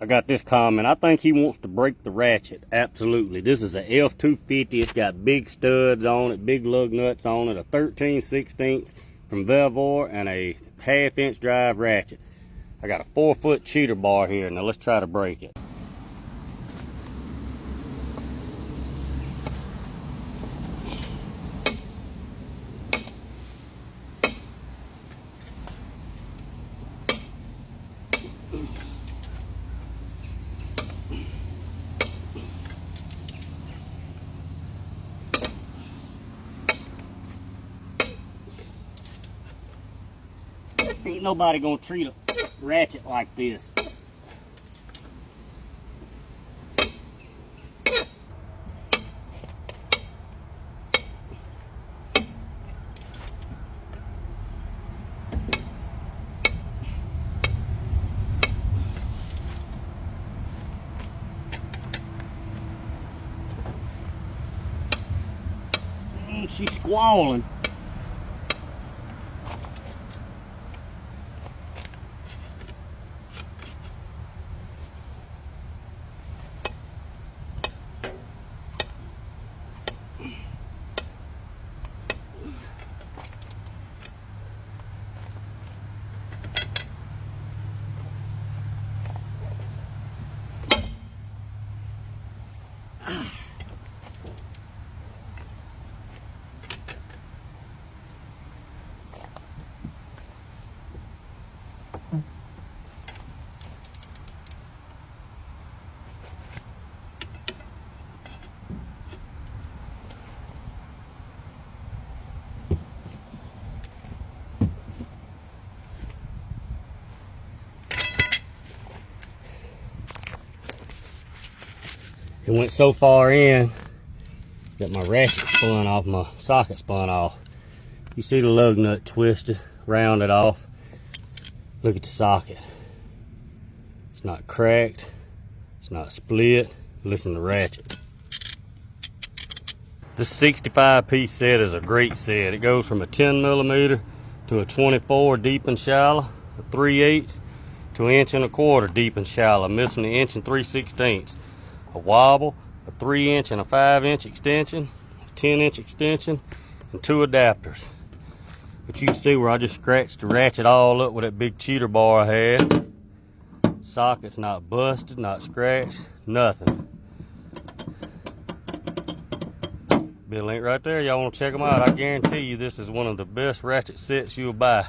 I got this comment. I think he wants to break the ratchet. Absolutely. This is a F250. It's got big studs on it, big lug nuts on it, a 13/16 from Velvor, and a 1/2 inch drive ratchet. I got a 4-foot cheater bar here. Now let's try to break it. Ain't nobody gonna treat a ratchet like this. She's squalling. It went so far in that my ratchet spun off, my socket spun off. You see the lug nut twisted, rounded off. Look at the socket. It's not cracked, it's not split. Listen to the ratchet. This 65-piece set is a great set. It goes from a 10mm to a 24 deep and shallow, a 3/8 to an 1 1/4 deep and shallow, missing the 1 3/16. A wobble, a 3-inch and a 5-inch extension, a 10-inch extension, and 2 adapters. But you can see where I just scratched the ratchet all up with that big cheater bar I had. Socket's not busted, not scratched, nothing. Be a link right there. Y'all want to check them out. I guarantee you this is one of the best ratchet sets you'll buy.